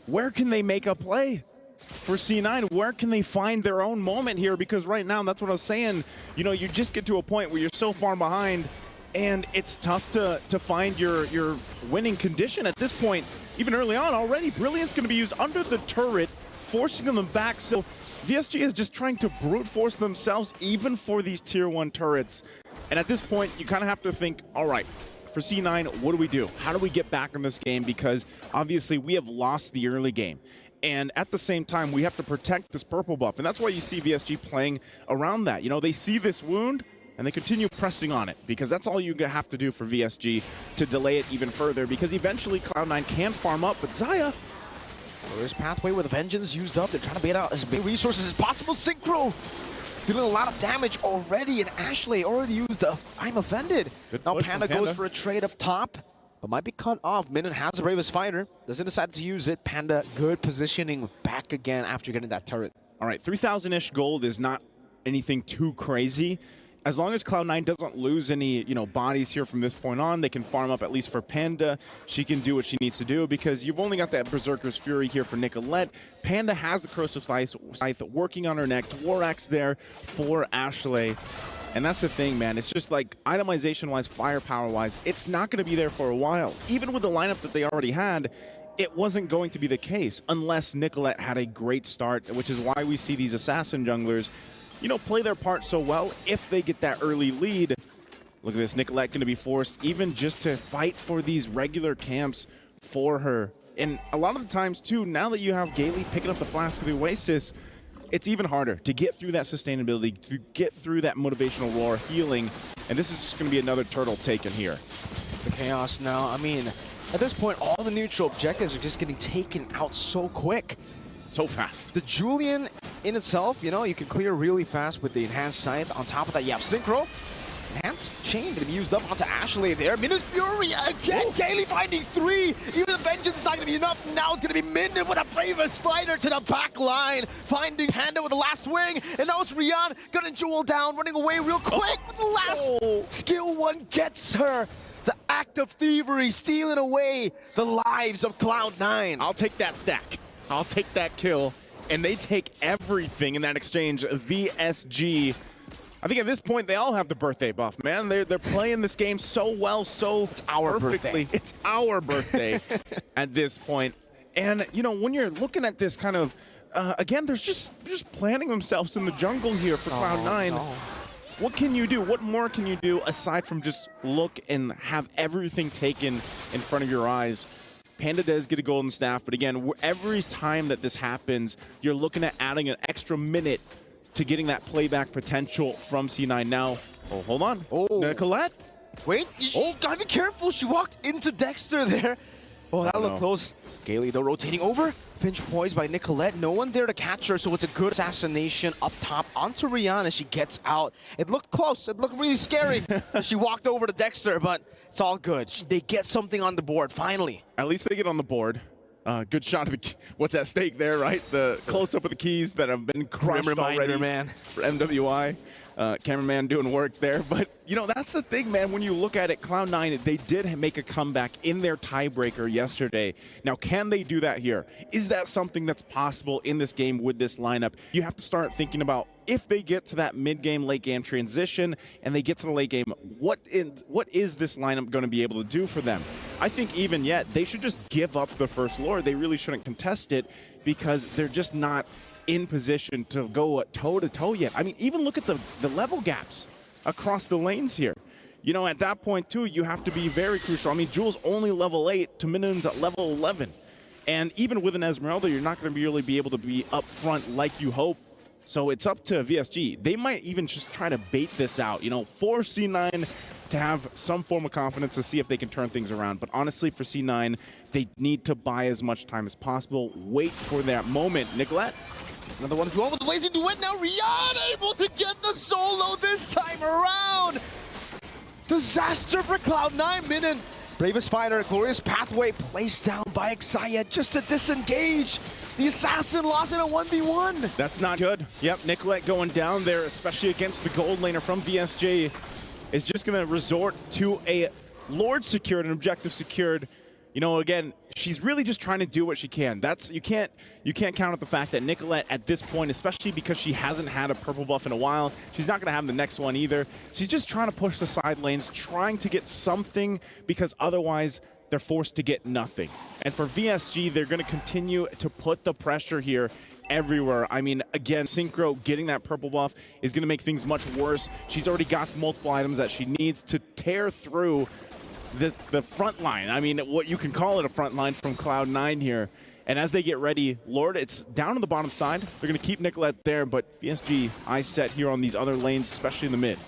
Where can they make a play for C9? Where can they find their own moment here? Because right now, that's what I was saying, you know, you just get to a point where you're so far behind, and it's tough to find your winning condition at this point. Even early on already, Brilliant's going to be used under the turret, forcing them back. So VSG is just trying to brute force themselves even for these tier 1 turrets. And at this point, you kind of have to think, all right, for C9, what do we do? How do we get back in this game? Because obviously we have lost the early game. And at the same time, we have to protect this purple buff. And that's why you see VSG playing around that. You know, they see this wound and they continue pressing on it, because that's all you have to do for VSG to delay it even further, because eventually Cloud9 can farm up, but Xayah, There's Pathway with Vengeance used up. They're trying to bait out as many resources as possible. Synchro dealing a lot of damage already, and Ashley already used the I'm Offended. Good Now push from Panda goes Panda. for a trade up top, but might be cut off. Minute has the Bravest Fighter. Doesn't decide to use it. Panda, good positioning back again after getting that turret. all right, 3,000-ish gold is not anything too crazy. As long as Cloud9 doesn't lose any, bodies here from this point on, they can farm up at least for Panda. She can do what she needs to do, because you've only got that Berserker's Fury here for Nicolette. Panda has the Corrosive Scythe working on her next. War Axe there for Ashley. And that's the thing, man. It's just like itemization-wise, firepower-wise, it's not going to be there for a while. Even with the lineup that they already had, it wasn't going to be the case unless Nicolette had a great start, which is why we see these assassin junglers play their part so well if they get that early lead. Look at this, Nicolette going to be forced even just to fight for these regular camps for her. And a lot of the times, too, now that you have Gailey picking up the Flask of the Oasis, it's even harder to get through that sustainability, to get through that motivational roar, healing, and this is just going to be another turtle taken here. The Chaos now, I mean, at this point, all the neutral objectives are just getting taken out so quick. So fast. The Julian in itself, you can clear really fast with the Enhanced Scythe. On top of that, you have Synchro. Enhanced Chain going to be used up onto Ashley there. Minus Fury again. Gailey finding 3. Even the Vengeance is not going to be enough. Now it's going to be Minden with a Bravest Fighter to the back line. Finding Panda with the last swing. And now it's Rian. Gunning Jewel down. Running away real quick. With the last skill one gets her. The act of thievery, stealing away the lives of Cloud9. I'll take that stack. I'll take that kill. And they take everything in that exchange. VSG. I think at this point, they all have the birthday buff, man. They're playing this game so well, so it's our perfectly. Birthday. It's our birthday at this point. And, when you're looking at this kind of, again, they're just planting themselves in the jungle here for Cloud9. No. What can you do? What more can you do aside from just look and have everything taken in front of your eyes? Panda does get a golden staff, but again, every time that this happens, you're looking at adding an extra minute to getting that playback potential from C9 now. Oh, hold on. Oh. Nicolette? Wait, gotta be careful. She walked into Dexter there. Oh, that looked close. Gailey, though, rotating over. Pinch poised by Nicolette. No one there to catch her, so it's a good assassination up top onto Rihanna as she gets out. It looked close. It looked really scary as she walked over to Dexter, but it's all good. They get something on the board, finally. At least they get on the board. Good shot of what's at stake there, right? The close-up of the keys that have been crushed already, man. For MWI. Cameraman doing work there. But, that's the thing, man. When you look at it, Cloud9, they did make a comeback in their tiebreaker yesterday. Now, can they do that here? Is that something that's possible in this game with this lineup? You have to start thinking about if they get to that mid-game, late-game transition and they get to the late game, what is this lineup going to be able to do for them? I think even yet, they should just give up the first Lord. They really shouldn't contest it because they're just not in position to go toe-to-toe yet. I mean, even look at the level gaps across the lanes here. At that point, too, you have to be very crucial. I mean, Jules only level 8 to Minun's at level 11. And even with an Esmeralda, you're not going to really be able to be up front like you hope. So it's up to VSG. They might even just try to bait this out, force C9 to have some form of confidence to see if they can turn things around. But honestly, for C9, they need to buy as much time as possible. Wait for that moment. Nicolette? Another one with the Blazing Duet. Now Rihanna able to get the solo this time around. Disaster for Cloud9. Min. Bravest Fighter, glorious pathway placed down by Xayah just to disengage. The assassin lost in a 1v1. That's not good. Yep, Nicolette going down there, especially against the gold laner from VSG, is just going to resort to a Lord secured, an objective secured. you know, again, she's really just trying to do what she can. That's you can't count out the fact that Nicolette at this point, especially because she hasn't had a purple buff in a while, she's not going to have the next one either. She's just trying to push the side lanes, trying to get something, because otherwise they're forced to get nothing. And for VSG, they're going to continue to put the pressure here everywhere. I mean, again, Synchro getting that purple buff is going to make things much worse. She's already got multiple items that she needs to tear through the front line. I mean, what you can call it a front line from Cloud9 here. And as they get ready, Lord, it's down on the bottom side. They're going to keep Nicolette there, but VSG eyes set here on these other lanes, especially in the mid.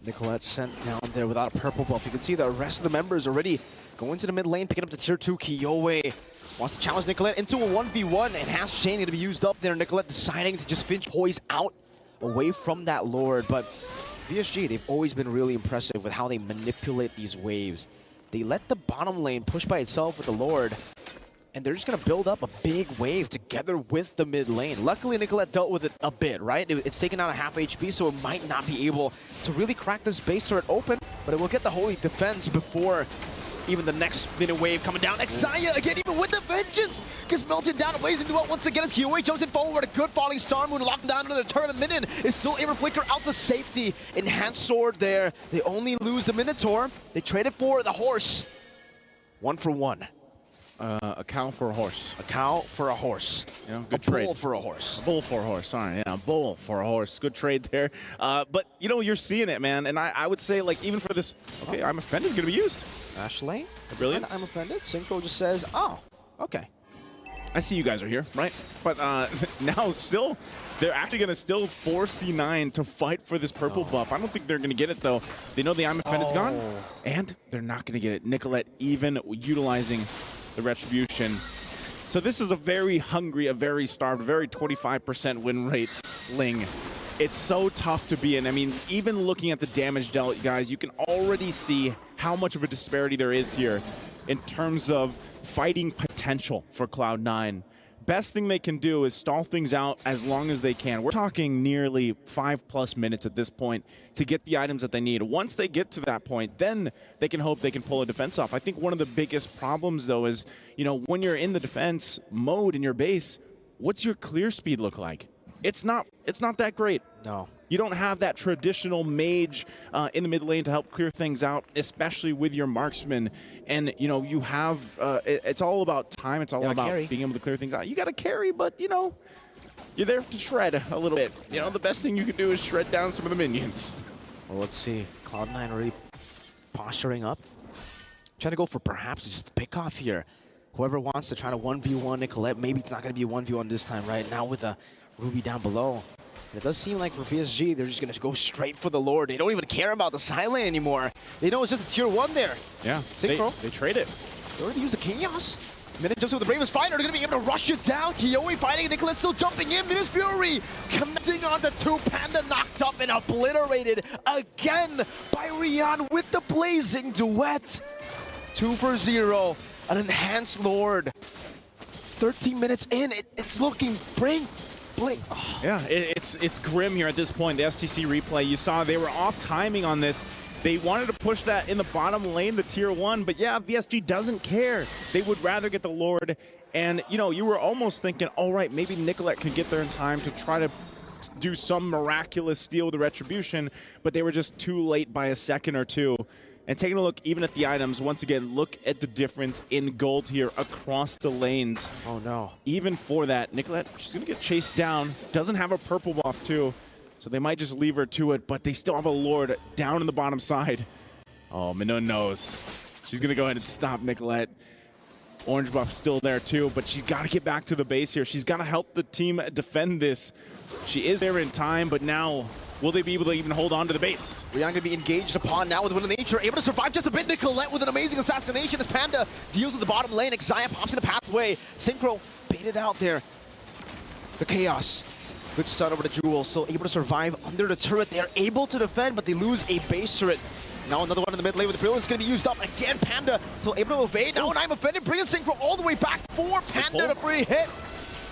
Nicolette sent down there without a purple buff. You can see the rest of the members already going to the mid lane, picking up the tier 2. Kiyoi wants to challenge Nicolette into a 1v1. Enhanced chain going to be used up there. Nicolette deciding to just finch poise out away from that Lord. But VSG, they've always been really impressive with how they manipulate these waves. They let the bottom lane push by itself with the Lord, and they're just going to build up a big wave together with the mid lane. Luckily, Nicolette dealt with it a bit, right? It's taken out a half HP, so it might not be able to really crack this base turret open, but it will get the holy defense before even the next minute wave coming down. Xayah again, even with the vengeance, gets melted down, blazing duel once again as Kiyoi jumps in forward. A good falling star moon, locking down another turret. The minion is still able to flicker out to safety. Enhanced sword there. They only lose the Minotaur. They traded for the horse. 1 for 1. A cow for a horse. A cow for a horse. You know, good a trade. bull for a horse. Bull for a horse, sorry, yeah, bull for a horse. Good trade there. But, you know, you're seeing it, man. And I would say, like, even for this, okay, I'm offended, going to be used. Ashley? Brilliant. I'm offended. Synchro just says, oh, okay. I see you guys are here, right? But now still, they're actually going to still force C9 to fight for this purple buff. I don't think they're going to get it, though. They know the I'm offended's gone, and they're not going to get it. Nicolette even utilizing the retribution. So this is a very hungry, a very starved, very 25% win rate Ling. It's so tough to be in. I mean, even looking at the damage dealt, guys, you can already see how much of a disparity there is here in terms of fighting potential for Cloud9. Best thing they can do is stall things out as long as they can. We're talking nearly 5+ minutes at this point to get the items that they need. Once they get to that point, then they can hope they can pull a defense off. I think one of the biggest problems, though, is, you know, when you're in the defense mode in your base, what's your clear speed look like? It's not that great. No. You don't have that traditional mage in the mid lane to help clear things out, especially with your marksman. And, you know, you have, it's all about time. It's all about being able to clear things out. You got to carry, but, you know, you're there to shred a little bit. You know, the best thing you can do is shred down some of the minions. Well, let's see. Cloud9 already posturing up. Trying to go for perhaps just the pick off here. Whoever wants to try to 1v1 Nicolette, maybe it's not going to be a 1v1 this time, right? Now with the Ruby down below. It does seem like for PSG, they're just going to go straight for the Lord. They don't even care about the side lane anymore. They know it's just a tier 1 there. Yeah, Synchro. They trade it. They already use the Chaos. Minute jumps with the Ravens Fighter. They're going to be able to rush it down. Kiyoi fighting. Nicolette still jumping in. Minus Fury connecting on the 2. Panda knocked up and obliterated again by Rian with the blazing duet. 2 for 0. An enhanced Lord. 13 minutes in. It's looking blink. Oh. Yeah, it's grim here at this point. The STC replay, you saw they were off timing on this. They wanted to push that in the bottom lane, the tier 1, but yeah, VSG doesn't care. They would rather get the Lord. And, you know, you were almost thinking, all right, maybe Nicolette could get there in time to try to do some miraculous steal with the retribution, but they were just too late by a second or two. And taking a look even at the items, once again, look at the difference in gold here across the lanes. Oh, no. Even for that, Nicolette, she's going to get chased down. Doesn't have a purple buff, too. So they might just leave her to it, but they still have a Lord down in the bottom side. Oh, Minun knows. She's going to go ahead and stop Nicolette. Orange buff still there, too, but she's got to get back to the base here. She's got to help the team defend this. She is there in time, but now, will they be able to even hold on to the base? Rian going to be engaged upon now with Wind of Nature, able to survive just a bit. Nicolette with an amazing assassination as Panda deals with the bottom lane. Xayah pops in the pathway. Synchro baited out there. The Chaos. Good start over the Jewel, still able to survive under the turret. They are able to defend, but they lose a base turret. Now another one in the mid lane with the Brilliant's going to be used up. Again, Panda still able to evade. Now an I'm offended. Brilliant Synchro all the way back for Panda to free hit.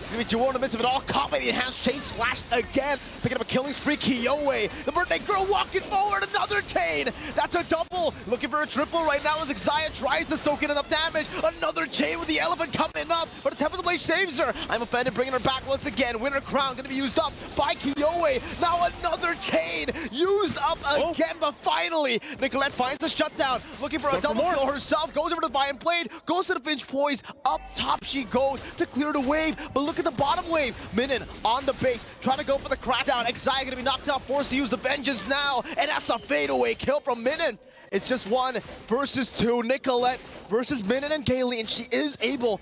It's gonna be Jewel in the midst of it all, caught by the enhanced chain slash again. Picking up a killing spree, Kyoe. The birthday girl walking forward, another chain. That's a double. Looking for a triple right now as Xayah tries to soak in enough damage. Another chain with the elephant coming up, but the Temple of the Blade saves her. I'm offended, bringing her back once again. Winter crown gonna be used up by Kyoe. Now another chain used up again, but finally, Nicolette finds the shutdown. Looking for a double kill herself, goes over to the Vine Blade, goes to the Finch Poise. Up top she goes to clear the wave, but look at the bottom wave. Minin on the base, trying to go for the crackdown. Xayah gonna be knocked out, forced to use the vengeance now, and that's a fadeaway kill from Minin. It's just 1 versus 2. Nicolette versus Minin and Kaylee, and she is able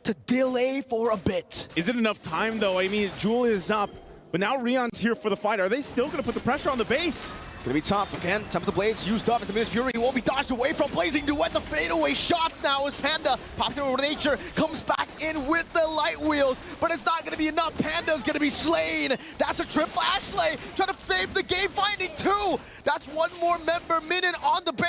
to delay for a bit. Is it enough time, though? I mean, Jewel is up, but now Rion's here for the fight. Are they still going to put the pressure on the base? It's going to be tough. Again, Temple of the Blades used up. And the Miss Fury won't be dodged away from Blazing Duet. The fadeaway shots now as Panda pops it over to Nature, comes back in with the light wheels, but it's not going to be enough. Panda's going to be slain. That's a triple. Ashley trying to save the game, finding 2. That's 1 more member. Minin on the base.